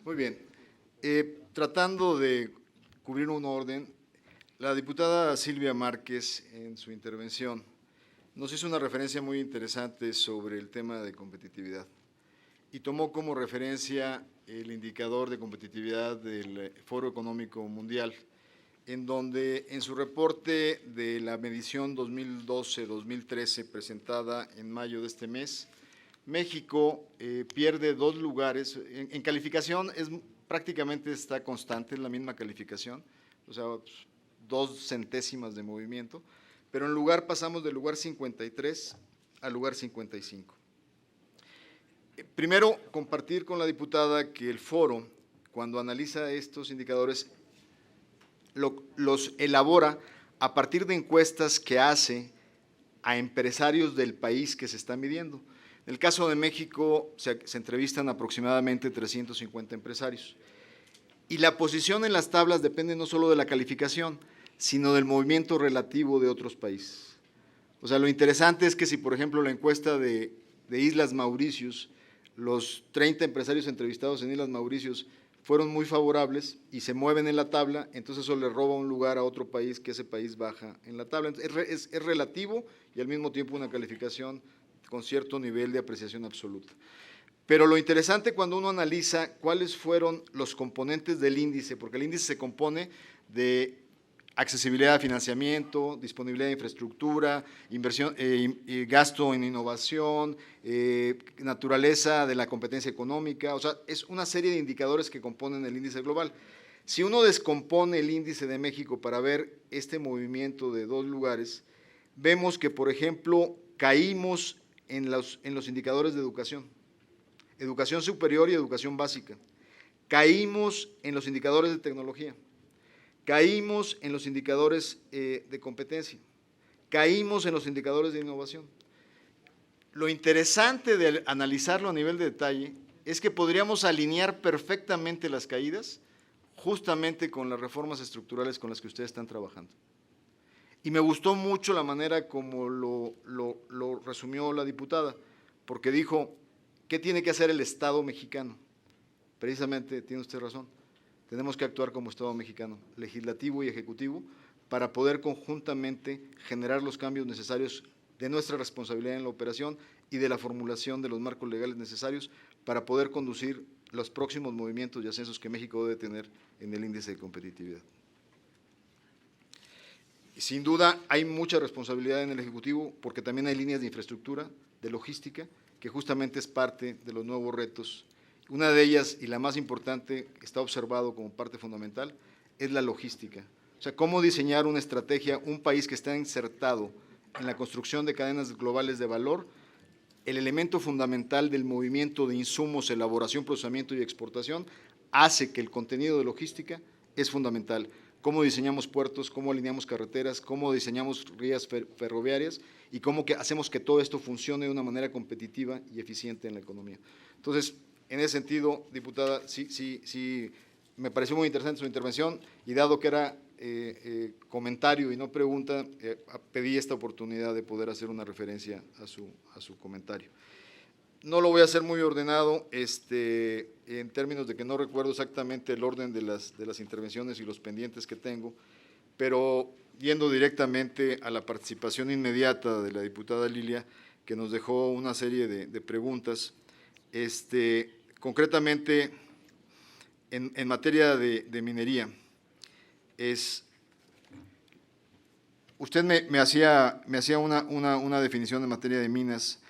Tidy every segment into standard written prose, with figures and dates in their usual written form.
Muy bien. Tratando de cubrir un orden, la diputada Silvia Márquez, en su intervención, nos hizo una referencia muy interesante sobre el tema de competitividad y tomó como referencia el indicador de competitividad del Foro Económico Mundial, en donde en su reporte de la medición 2012-2013 presentada en mayo de este mes, México pierde 2 lugares. En calificación prácticamente está constante, es la misma calificación, o sea, 2 centésimas de movimiento, pero en lugar pasamos del lugar 53 al lugar 55. Primero, compartir con la diputada que el foro, cuando analiza estos indicadores, los elabora a partir de encuestas que hace a empresarios del país que se están midiendo. En el caso de México se entrevistan aproximadamente 350 empresarios. Y la posición en las tablas depende no solo de la calificación, sino del movimiento relativo de otros países. O sea, lo interesante es que si, por ejemplo, la encuesta de Islas Mauricios, los 30 empresarios entrevistados en Islas Mauricios fueron muy favorables y se mueven en la tabla, entonces eso le roba un lugar a otro país que ese país baja en la tabla. Es relativo y al mismo tiempo una calificación con cierto nivel de apreciación absoluta. Pero lo interesante cuando uno analiza cuáles fueron los componentes del índice, porque el índice se compone de accesibilidad a financiamiento, disponibilidad de infraestructura, inversión, gasto en innovación, naturaleza de la competencia económica, o sea, es una serie de indicadores que componen el índice global. Si uno descompone el índice de México para ver este movimiento de 2 lugares, vemos que, por ejemplo, caímos en los indicadores de educación superior y educación básica, caímos en los indicadores de tecnología, caímos en los indicadores de competencia, caímos en los indicadores de innovación. Lo interesante de analizarlo a nivel de detalle es que podríamos alinear perfectamente las caídas justamente con las reformas estructurales con las que ustedes están trabajando. Y me gustó mucho la manera como lo resumió la diputada, porque dijo, ¿qué tiene que hacer el Estado mexicano? Precisamente, tiene usted razón, tenemos que actuar como Estado mexicano, legislativo y ejecutivo, para poder conjuntamente generar los cambios necesarios de nuestra responsabilidad en la operación y de la formulación de los marcos legales necesarios para poder conducir los próximos movimientos y ascensos que México debe tener en el índice de competitividad. Sin duda hay mucha responsabilidad en el Ejecutivo porque también hay líneas de infraestructura, de logística, que justamente es parte de los nuevos retos. Una de ellas, y la más importante, está observado como parte fundamental, es la logística. O sea, cómo diseñar una estrategia, un país que está insertado en la construcción de cadenas globales de valor, el elemento fundamental del movimiento de insumos, elaboración, procesamiento y exportación, hace que el contenido de logística es fundamental. Cómo diseñamos puertos, cómo alineamos carreteras, cómo diseñamos vías ferroviarias y cómo hacemos que todo esto funcione de una manera competitiva y eficiente en la economía. Entonces, en ese sentido, diputada, sí, me pareció muy interesante su intervención y dado que era comentario y no pregunta, pedí esta oportunidad de poder hacer una referencia a su comentario. No lo voy a hacer muy ordenado, en términos de que no recuerdo exactamente el orden de las intervenciones y los pendientes que tengo, pero yendo directamente a la participación inmediata de la diputada Lilia, que nos dejó una serie de preguntas, concretamente en materia de minería, usted me hacía una definición en materia de minas,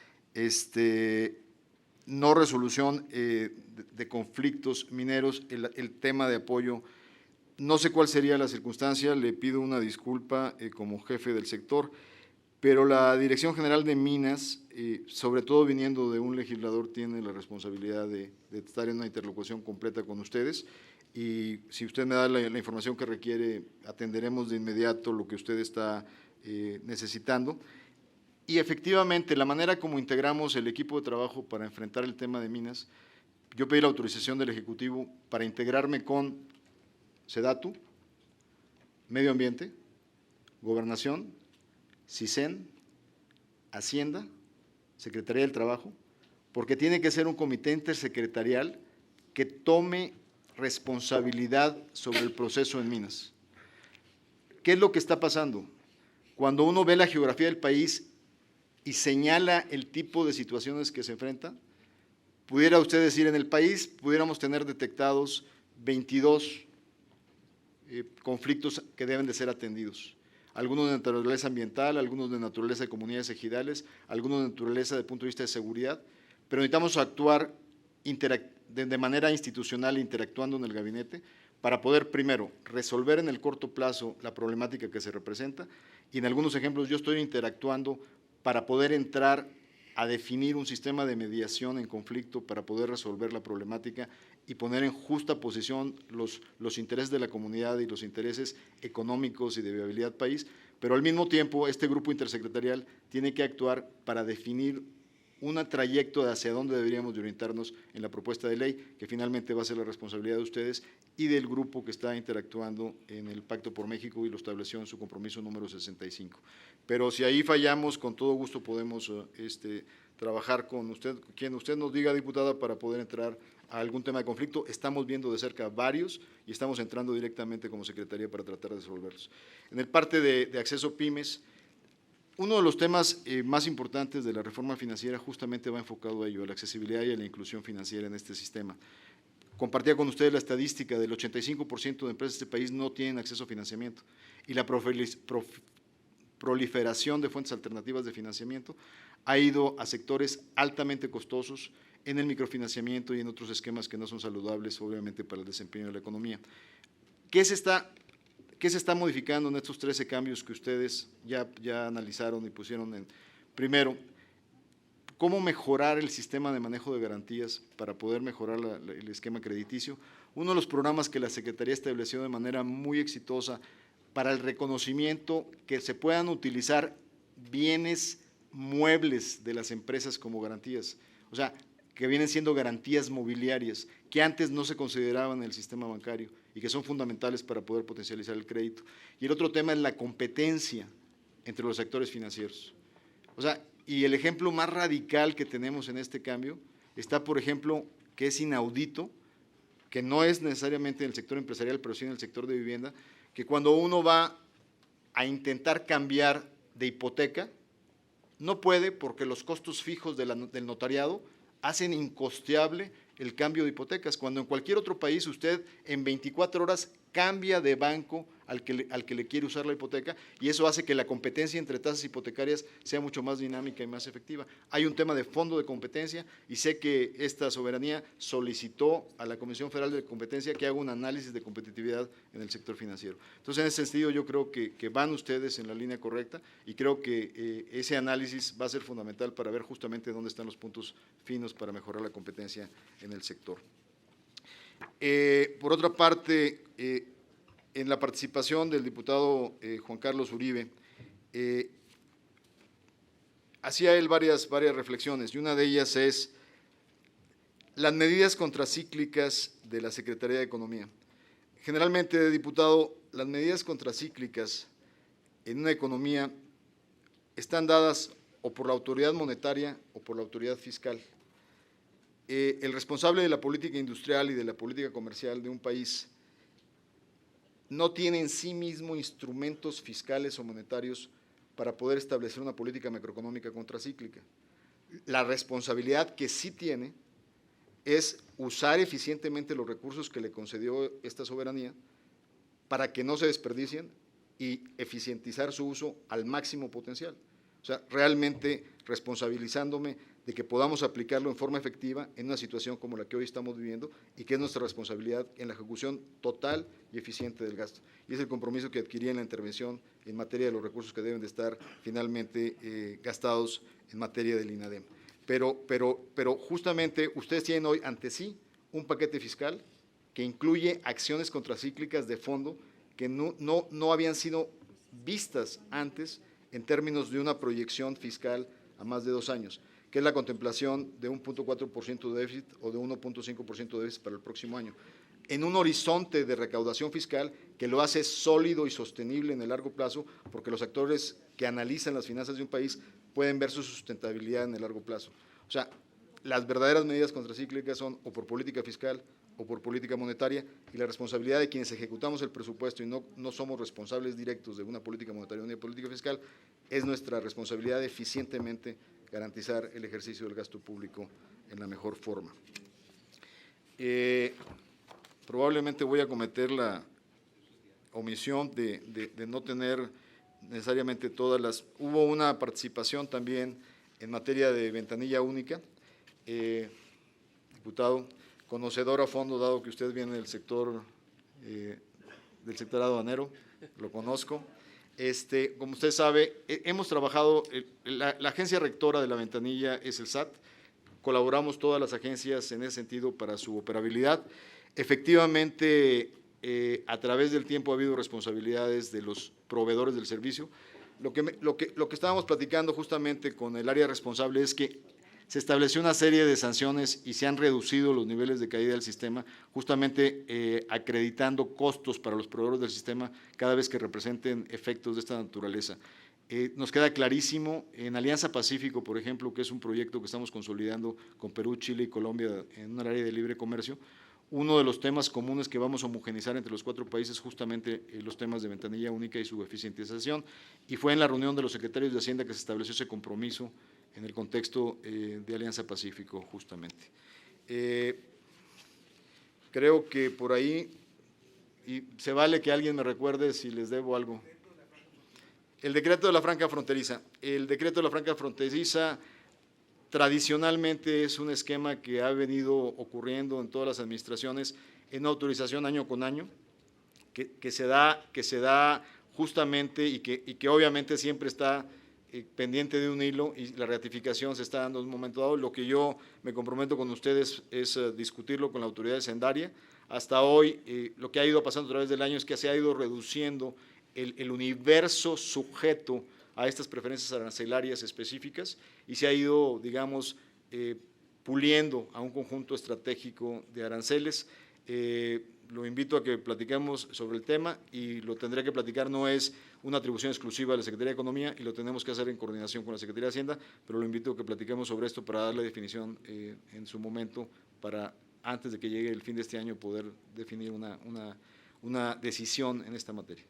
no resolución de conflictos mineros, el tema de apoyo. No sé cuál sería la circunstancia, le pido una disculpa como jefe del sector, pero la Dirección General de Minas, sobre todo viniendo de un legislador, tiene la responsabilidad de estar en una interlocución completa con ustedes y si usted me da la información que requiere, atenderemos de inmediato lo que usted está necesitando. Y efectivamente, la manera como integramos el equipo de trabajo para enfrentar el tema de minas, yo pedí la autorización del Ejecutivo para integrarme con SEDATU, Medio Ambiente, Gobernación, CISEN, Hacienda, Secretaría del Trabajo, porque tiene que ser un comité intersecretarial que tome responsabilidad sobre el proceso en minas. ¿Qué es lo que está pasando? Cuando uno ve la geografía del país y señala el tipo de situaciones que se enfrentan, pudiera usted decir, en el país pudiéramos tener detectados 22 conflictos que deben de ser atendidos. Algunos de naturaleza ambiental, algunos de naturaleza de comunidades ejidales, algunos de naturaleza desde el punto de vista de seguridad, pero necesitamos actuar de manera institucional, interactuando en el gabinete, para poder, primero, resolver en el corto plazo la problemática que se representa, y en algunos ejemplos yo estoy interactuando para poder entrar a definir un sistema de mediación en conflicto para poder resolver la problemática y poner en justa posición los intereses de la comunidad y los intereses económicos y de viabilidad país, pero al mismo tiempo este grupo intersecretarial tiene que actuar para definir un trayecto de hacia dónde deberíamos de orientarnos en la propuesta de ley, que finalmente va a ser la responsabilidad de ustedes y del grupo que está interactuando en el Pacto por México y lo estableció en su compromiso número 65. Pero si ahí fallamos, con todo gusto podemos trabajar con usted, quien usted nos diga, diputada, para poder entrar a algún tema de conflicto. Estamos viendo de cerca varios y estamos entrando directamente como Secretaría para tratar de resolverlos. En el parte de acceso pymes, uno de los temas más importantes de la reforma financiera justamente va enfocado a ello, a la accesibilidad y a la inclusión financiera en este sistema. Compartía con ustedes la estadística del 85% de empresas de este país no tienen acceso a financiamiento y la proliferación de fuentes alternativas de financiamiento ha ido a sectores altamente costosos en el microfinanciamiento y en otros esquemas que no son saludables, obviamente, para el desempeño de la economía. ¿Qué se está modificando en estos 13 cambios que ustedes ya analizaron y pusieron en? Primero, ¿cómo mejorar el sistema de manejo de garantías para poder mejorar el esquema crediticio? Uno de los programas que la Secretaría estableció de manera muy exitosa para el reconocimiento que se puedan utilizar bienes muebles de las empresas como garantías, o sea, que vienen siendo garantías mobiliarias, que antes no se consideraban en el sistema bancario y que son fundamentales para poder potencializar el crédito. Y el otro tema es la competencia entre los sectores financieros. O sea, y el ejemplo más radical que tenemos en este cambio está, por ejemplo, que es inaudito, que no es necesariamente en el sector empresarial, pero sí en el sector de vivienda, que cuando uno va a intentar cambiar de hipoteca, no puede porque los costos fijos del notariado hacen incosteable el cambio de hipotecas, cuando en cualquier otro país usted en 24 horas cambia de banco al que le quiere usar la hipoteca, y eso hace que la competencia entre tasas hipotecarias sea mucho más dinámica y más efectiva. Hay un tema de fondo de competencia y sé que esta soberanía solicitó a la Comisión Federal de Competencia que haga un análisis de competitividad en el sector financiero. Entonces, en ese sentido, yo creo que van ustedes en la línea correcta y creo que ese análisis va a ser fundamental para ver justamente dónde están los puntos finos para mejorar la competencia en el sector. Por otra parte, en la participación del diputado Juan Carlos Uribe, hacía él varias reflexiones, y una de ellas es las medidas contracíclicas de la Secretaría de Economía. Generalmente, diputado, las medidas contracíclicas en una economía están dadas o por la autoridad monetaria o por la autoridad fiscal. El responsable de la política industrial y de la política comercial de un país no tiene en sí mismo instrumentos fiscales o monetarios para poder establecer una política macroeconómica contracíclica. La responsabilidad que sí tiene es usar eficientemente los recursos que le concedió esta soberanía para que no se desperdicien y eficientizar su uso al máximo potencial. O sea, realmente responsabilizándome de que podamos aplicarlo en forma efectiva en una situación como la que hoy estamos viviendo y que es nuestra responsabilidad en la ejecución total y eficiente del gasto. Y es el compromiso que adquirí en la intervención en materia de los recursos que deben de estar finalmente gastados en materia del INADEM. Pero justamente ustedes tienen hoy ante sí un paquete fiscal que incluye acciones contracíclicas de fondo que no habían sido vistas antes en términos de una proyección fiscal a más de 2 años, que es la contemplación de un 0.4% de déficit o de 1.5% de déficit para el próximo año, en un horizonte de recaudación fiscal que lo hace sólido y sostenible en el largo plazo, porque los actores que analizan las finanzas de un país pueden ver su sustentabilidad en el largo plazo. O sea, las verdaderas medidas contracíclicas son o por política fiscal o por política monetaria, y la responsabilidad de quienes ejecutamos el presupuesto y no somos responsables directos de una política monetaria o una política fiscal, es nuestra responsabilidad de eficientemente garantizar el ejercicio del gasto público en la mejor forma. Probablemente voy a cometer la omisión de no tener necesariamente todas las… Hubo una participación también en materia de ventanilla única. Diputado, conocedor a fondo, dado que usted viene del sector aduanero, lo conozco. Como usted sabe, hemos trabajado, la agencia rectora de la ventanilla es el SAT, colaboramos todas las agencias en ese sentido para su operabilidad. Efectivamente, a través del tiempo ha habido responsabilidades de los proveedores del servicio. Lo que estábamos platicando justamente con el área responsable es que se estableció una serie de sanciones y se han reducido los niveles de caída del sistema, justamente acreditando costos para los proveedores del sistema cada vez que representen efectos de esta naturaleza. Nos queda clarísimo, en Alianza Pacífico, por ejemplo, que es un proyecto que estamos consolidando con Perú, Chile y Colombia en un área de libre comercio, uno de los temas comunes que vamos a homogenizar entre los 4 países justamente los temas de ventanilla única y su eficientización, y fue en la reunión de los secretarios de Hacienda que se estableció ese compromiso en el contexto de Alianza Pacífico justamente. Creo que por ahí, y se vale que alguien me recuerde si les debo algo. El decreto de la franja fronteriza. El decreto de la franja fronteriza tradicionalmente es un esquema que ha venido ocurriendo en todas las administraciones en autorización año con año, que se da justamente y que obviamente siempre está pendiente de un hilo y la ratificación se está dando en un momento dado. Lo que yo me comprometo con ustedes es discutirlo con la autoridad hacendaria. Hasta hoy lo que ha ido pasando a través del año es que se ha ido reduciendo el universo sujeto a estas preferencias arancelarias específicas y se ha ido, digamos, puliendo a un conjunto estratégico de aranceles. Lo invito a que platiquemos sobre el tema y lo tendré que platicar, no es una atribución exclusiva de la Secretaría de Economía y lo tenemos que hacer en coordinación con la Secretaría de Hacienda, pero lo invito a que platiquemos sobre esto para darle definición en su momento, para antes de que llegue el fin de este año poder definir una decisión en esta materia.